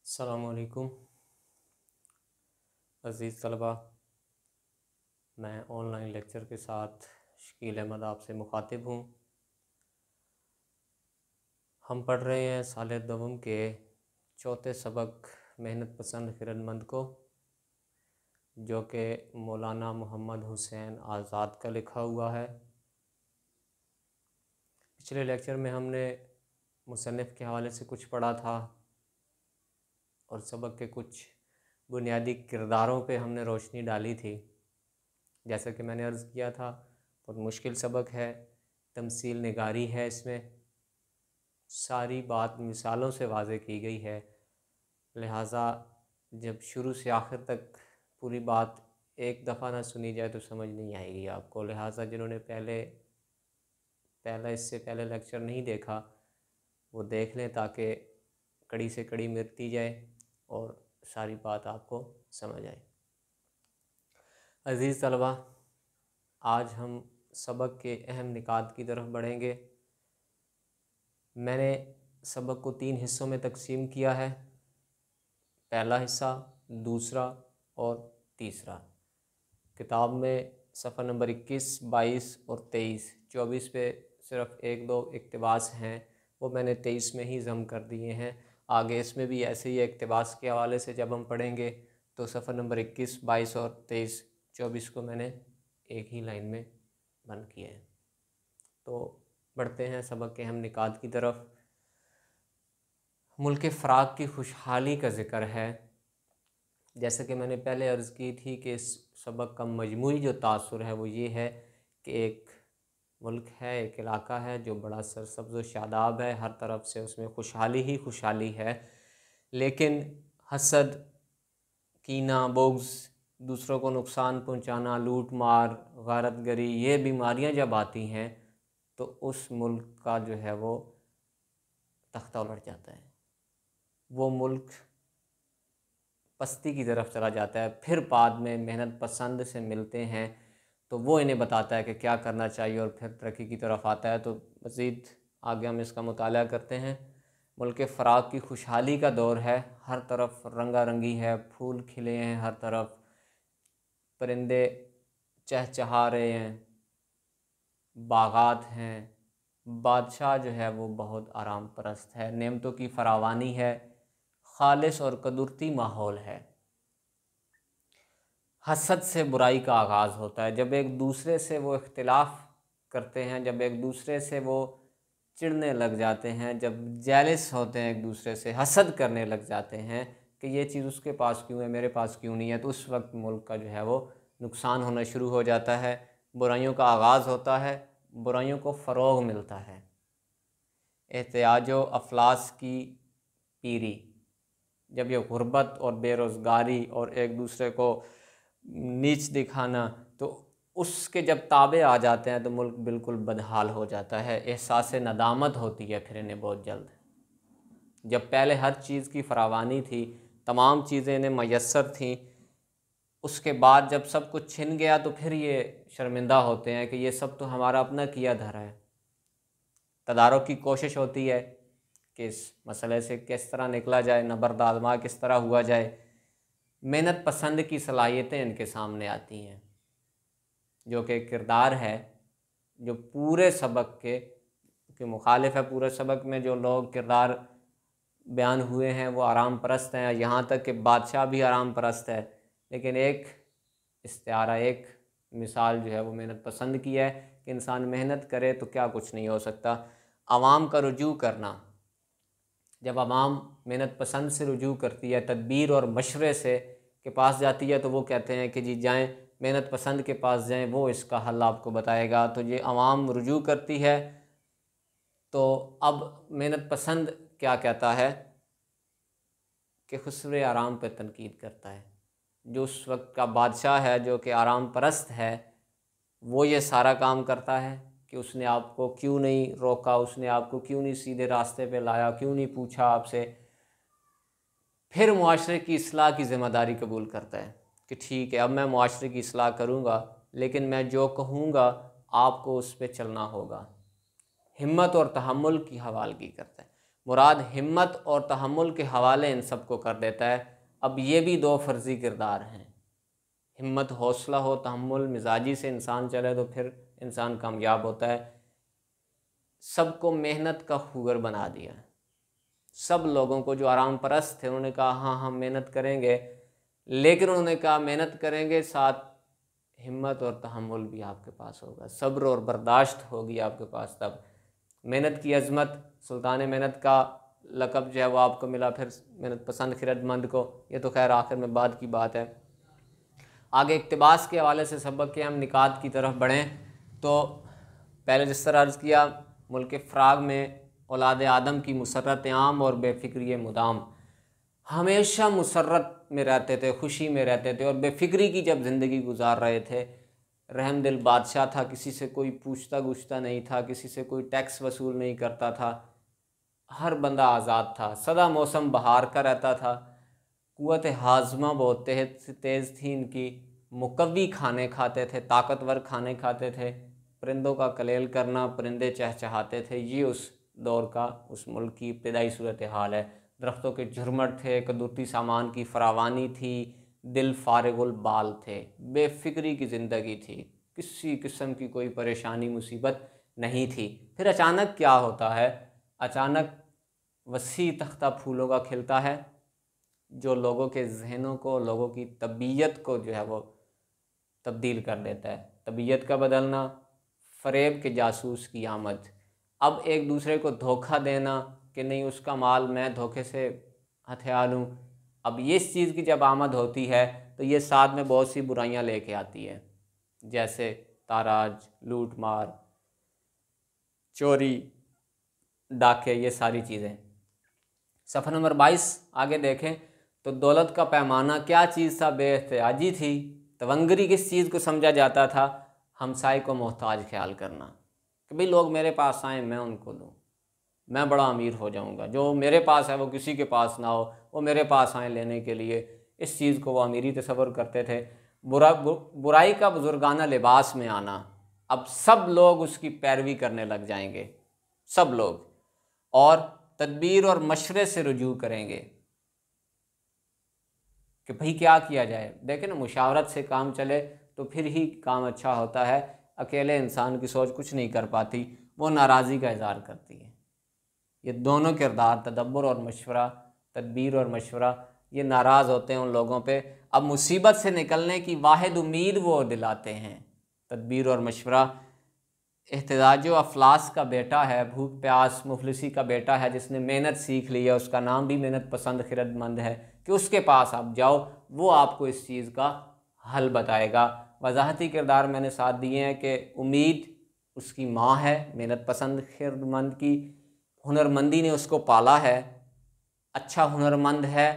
अस्सलामुअलैकुम अज़ीज़ तलबा। मैं ऑनलाइन लेक्चर के साथ शकील अहमद आपसे मुखातिब हूँ। हम पढ़ रहे हैं साल दोम के चौथे सबक मेहनत पसंद ख़िरदमंद को, जो कि मौलाना मोहम्मद हुसैन आज़ाद का लिखा हुआ है। पिछले लेक्चर में हमने मुसन्निफ़ के हवाले से कुछ पढ़ा था और सबक के कुछ बुनियादी किरदारों पे हमने रोशनी डाली थी। जैसा कि मैंने अर्ज़ किया था, बहुत मुश्किल सबक है, तमसील निगारी है, इसमें सारी बात मिसालों से वाज़े की गई है। लिहाजा जब शुरू से आखिर तक पूरी बात एक दफ़ा ना सुनी जाए तो समझ नहीं आएगी आपको। लिहाजा जिन्होंने इससे पहले लेक्चर नहीं देखा वो देख लें, ताकि कड़ी से कड़ी मिलती जाए और सारी बात आपको समझ आए। अज़ीज़ तलबा, आज हम सबक के अहम निकात की तरफ बढ़ेंगे। मैंने सबक को 3 हिस्सों में तकसीम किया है, पहला हिस्सा, दूसरा और तीसरा। किताब में सफ़ा नंबर 21, 22 और 23, 24 पे सिर्फ़ 1-2 इक़्तिबास हैं, वो मैंने 23 में ही ज़म कर दिए हैं। आगे इसमें भी ऐसे ही इक़्तिबास के हवाले से जब हम पढ़ेंगे तो सफ़ा नंबर 21, 22 और 23, 24 को मैंने एक ही लाइन में बंद किए हैं। तो बढ़ते हैं सबक के अहम निकात की तरफ। मुल्क फ़राक़ की खुशहाली का ज़िक्र है। जैसे कि मैंने पहले अर्ज़ की थी कि इस सबक का मजमूई जो तासुर है वो ये है कि एक मुल्क है, एक इलाका है जो बड़ा सरसब्ज़ व शादाब है, हर तरफ से उसमें खुशहाली ही खुशहाली है, लेकिन हसद, कीना, बुग़्ज़, दूसरों को नुकसान पहुंचाना, लूट मार, गारतगरी, ये बीमारियां जब आती हैं तो उस मुल्क का जो है वो तख्ता उलट जाता है। वो मुल्क पस्ती की तरफ चला जाता है। फिर बाद में मेहनत पसंद से मिलते हैं तो वो इन्हें बताता है कि क्या करना चाहिए और फिर तरक्की की तरफ आता है। तो मज़ीद आगे हम इसका मुताला करते हैं। मुल्क फ़राक़ की खुशहाली का दौर है, हर तरफ रंगा रंगी है, फूल खिले हैं, हर तरफ परिंदे चहचहा रहे हैं, बागात हैं, बादशाह जो है वो बहुत आराम परस्त है, नेमतों की फरावानी है, खालिस और कदरती माहौल है। हसद से बुराई का आगाज़ होता है, जब एक दूसरे से वो इख्तिलाफ़ करते हैं, जब एक दूसरे से वो चिढ़ने लग जाते हैं, जब जेलस होते हैं, एक दूसरे से हसद करने लग जाते हैं कि ये चीज़ उसके पास क्यों है, मेरे पास क्यों नहीं है, तो उस वक्त मुल्क का जो है वो नुकसान होना शुरू हो जाता है। बुराइयों का आगाज़ होता है, बुराइयों को फ़रोग़ मिलता है। एहतियाजो अफलास की पीरी, जब ये गुर्बत और बेरोज़गारी और एक दूसरे को नीच दिखाना, तो उसके जब ताबे आ जाते हैं तो मुल्क बिल्कुल बदहाल हो जाता है। एहसास नदामत होती है फिर इन्हें बहुत जल्द। जब पहले हर चीज़ की फरावानी थी, तमाम चीज़ें इन्हें मयस्सर थीं, उसके बाद जब सब कुछ छिन गया तो फिर ये शर्मिंदा होते हैं कि ये सब तो हमारा अपना किया धरा है। तदारुक की कोशिश होती है कि इस मसले से किस तरह निकला जाए, नबर्द आज़मा किस तरह हुआ जाए। मेहनत पसंद की सलाहियतें इनके सामने आती हैं, जो कि किरदार है जो पूरे सबक के मुखालिफ है। पूरे सबक में जो लोग किरदार बयान हुए हैं वो आराम परस्त हैं, यहाँ तक कि बादशाह भी आराम परस्त है, लेकिन एक इस्तिआरा, एक मिसाल जो है वो मेहनत पसंद की है कि इंसान मेहनत करे तो क्या कुछ नहीं हो सकता। आवाम का रुजू करना, जब आवाम मेहनत पसंद से रुजू करती है, तदबीर और मशवरे से के पास जाती है, तो वो कहते हैं कि जी जाएं, मेहनत पसंद के पास जाएं, वो इसका हल आपको बताएगा। तो ये आवाम रुजू करती है, तो अब मेहनत पसंद क्या कहता है कि खुसरे आराम पर तनकीद करता है। जो उस वक्त का बादशाह है, जो कि आराम परस्त है, वो ये सारा काम करता है कि उसने आपको क्यों नहीं रोका, उसने आपको क्यों नहीं सीधे रास्ते पे लाया, क्यों नहीं पूछा आपसे। फिर मुआशरे की इस्लाह की ज़िम्मेदारी कबूल करता है कि ठीक है, अब मैं मुआशरे की इस्लाह करूँगा, लेकिन मैं जो कहूँगा आपको उस पर चलना होगा। हिम्मत और तहम्मुल की हवालगी करता है। मुराद हिम्मत और तहम्मुल के हवाले इन सब को कर देता है। अब ये भी दो फर्जी किरदार हैं। हिम्मत, हौसला हो, तहम्मुल, मिजाजी से इंसान चले तो फिर इंसान कामयाब होता है। सबको मेहनत का खुगर बना दिया। सब लोगों को जो आराम परस्त थे उन्होंने कहा हाँ हम मेहनत करेंगे, लेकिन उन्होंने कहा मेहनत करेंगे साथ हिम्मत और तहम्मुल भी आपके पास होगा, सब्र और बर्दाश्त होगी आपके पास। तब मेहनत की अजमत, सुल्तान मेहनत का लक़ब जो है वो आपको मिला, फिर मेहनत पसंद खिरदमंद को। ये तो खैर आखिर में बाद की बात है। आगे इक़्तिबास के हवाले से सबक के हम निकात की तरफ बढ़ें तो पहले जिस तरह अर्ज़ किया, मुल्क फ़राग में औलाद आदम की मुसर्रत आम और बेफ़िक्री मुदाम, हमेशा मुसर्रत में रहते थे, खुशी में रहते थे और बेफ़िक्री की जब ज़िंदगी गुजार रहे थे। रहम दिल बादशाह था, किसी से कोई पूछता गुछता नहीं था, किसी से कोई टैक्स वसूल नहीं करता था, हर बंदा आज़ाद था, सदा मौसम बहार का रहता था। क़ुव्वत हाज़मा बहुत तेज़ थी इनकी, मुकव्वी खाने खाते थे, ताकतवर खाने खाते थे, परिंदों का कलेल करना, परिंदे चहचहाते थे। ये उस दौर का, उस मुल्क की इब्तदाई सूरत हाल है। दरख्तों के झुरमट थे, कदूती सामान की फरावानी थी, दिल फारिगुल बाल थे, बेफ़िक्री की ज़िंदगी थी, किसी किस्म की कोई परेशानी मुसीबत नहीं थी। फिर अचानक क्या होता है, अचानक वसी तख्ता फूलों का खिलता है जो लोगों के जहनों को, लोगों की तबीयत को जो है वो तब्दील कर देता है। तबीयत का बदलना, फ़रेब के जासूस की आमद, अब एक दूसरे को धोखा देना कि नहीं उसका माल मैं धोखे से हथिया लूँ। अब ये इस चीज़ की जब आमद होती है तो ये साथ में बहुत सी बुराइयां लेके आती है, जैसे ताराज, लूट मार, चोरी, डाके, ये सारी चीज़ें। सफ़र नंबर 22 आगे देखें तो दौलत का पैमाना क्या चीज़ था, बेएहतियाजी थी। तवंगरी किस चीज़ को समझा जाता था, हमसाए को मोहताज ख्याल करना कि भाई लोग मेरे पास आएँ मैं उनको दूँ, मैं बड़ा अमीर हो जाऊंगा, जो मेरे पास है वो किसी के पास ना हो, वो मेरे पास आए लेने के लिए। इस चीज़ को वो अमीरी तस्वर करते थे। बुराई का बुजुर्गाना लिबास में आना, अब सब लोग उसकी पैरवी करने लग जाएंगे, सब लोग, और तदबीर और मशवरे से रुजू करेंगे कि भाई क्या किया जाए। देखें ना, मुशावरत से काम चले तो फिर ही काम अच्छा होता है। अकेले इंसान की सोच कुछ नहीं कर पाती, वो नाराज़ी का इज़हार करती है। ये दोनों किरदार, तदब्बर और मशवरा, तदबीर और मशवरा, ये नाराज़ होते हैं उन लोगों पे। अब मुसीबत से निकलने की वाहिद उम्मीद वो दिलाते हैं। तदबीर और मशवरा एहतजाज अफलास का बेटा है, भूख प्यास मुफलिसी का बेटा है, जिसने मेहनत सीख ली है, उसका नाम भी मेहनत पसंद खिरदमंद है, कि उसके पास आप जाओ, वो आपको इस चीज़ का हल बताएगा। वजाहती किरदार मैंने साथ दिए हैं कि उम्मीद उसकी माँ है, मेहनत पसंद खिरदमंद की हुनरमंदी ने उसको पाला है, अच्छा हुनरमंद है,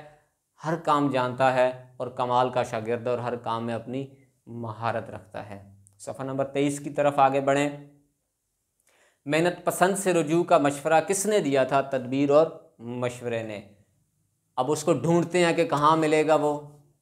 हर काम जानता है और कमाल का शागिर्द और हर काम में अपनी महारत रखता है। सफ़ा नंबर 23 की तरफ आगे बढ़ें। मेहनत पसंद से रुजू का मशवरा किसने दिया था, तदबीर और मशवरे ने। अब उसको ढूंढते हैं कि कहाँ मिलेगा, वो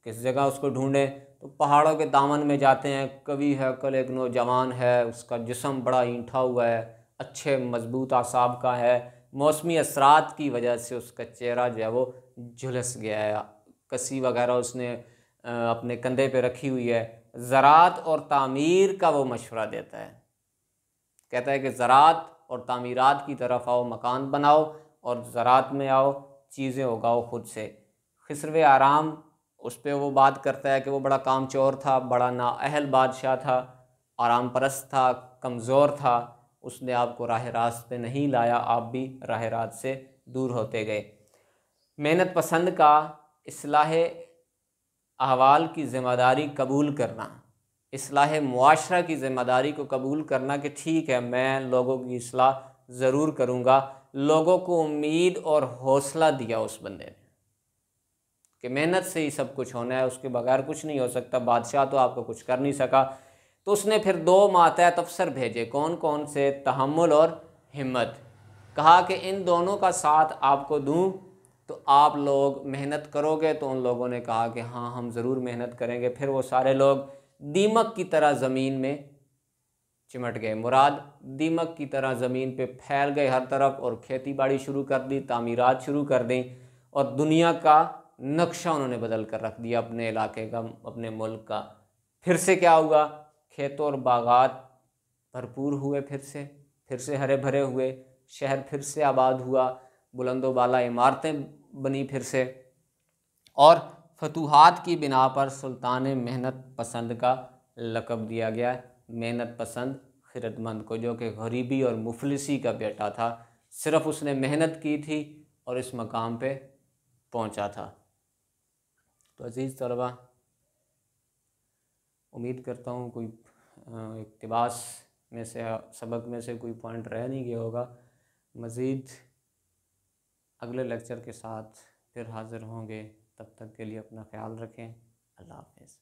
किस जगह उसको ढूंढें, तो पहाड़ों के दामन में जाते हैं। कवि है, कल एक नौजवान है, उसका जिस्म बड़ा ईंठा हुआ है, अच्छे मजबूत आसाब का है, मौसमी असरात की वजह से उसका चेहरा जो है वो झुलस गया है, कसी वगैरह उसने अपने कंधे पे रखी हुई है। ज़राअत और तामीर का वो मशवरा देता है, कहता है कि ज़राअत और तामीरात की तरफ आओ, मकान बनाओ और ज़राअत में आओ, चीज़ें उगाओ खुद से। खिसरवे आराम, उस पर वो बात करता है कि वो बड़ा कामचोर था, बड़ा नाअहल बादशाह था, आराम परस्त था, कमज़ोर था, उसने आपको राह रास्त पे नहीं लाया, आप भी राह रास्त से दूर होते गए। मेहनत पसंद का इस्लाह अहवाल की ज़िम्मेदारी कबूल करना, इस्लाह मुआशरा की ज़िम्मेदारी को कबूल करना कि ठीक है मैं लोगों की इस्लाह ज़रूर करूँगा। लोगों को उम्मीद और हौसला दिया उस बंदे ने कि मेहनत से ही सब कुछ होना है, उसके बगैर कुछ नहीं हो सकता, बादशाह तो आपको कुछ कर नहीं सका। तो उसने फिर 2 मातहत अफसर भेजे, कौन कौन से, तहम्मुल और हिम्मत। कहा कि इन दोनों का साथ आपको दूं तो आप लोग मेहनत करोगे। तो उन लोगों ने कहा कि हाँ हम ज़रूर मेहनत करेंगे। फिर वो सारे लोग दीमक की तरह ज़मीन में चिमट गए। मुराद दीमक की तरह ज़मीन पे फैल गए हर तरफ और खेती बाड़ी शुरू कर दी, तामीरात शुरू कर दी और दुनिया का नक्शा उन्होंने बदल कर रख दिया अपने इलाके का, अपने मुल्क का। फिर से क्या हुआ, खेतों और बागात भरपूर हुए, फिर से हरे भरे हुए, शहर फिर से आबाद हुआ, बुलंदो बाला इमारतें बनी फिर से। और फतूहात की बिना पर सुल्तान मेहनत पसंद का लक़ब दिया गया, मेहनत पसंद खिरतमंद को, जो कि गरीबी और मुफलिसी का बेटा था। सिर्फ उसने मेहनत की थी और इस मकाम पे पहुंचा था। तो अज़ीज़ तलबा, उम्मीद करता हूँ कोई इक़्तिबास में से, सबक में से कोई पॉइंट रह नहीं गया होगा। मज़ीद अगले लेक्चर के साथ फिर हाज़िर होंगे, तब तक के लिए अपना ख्याल रखें। अल्लाह हाफ़िज़।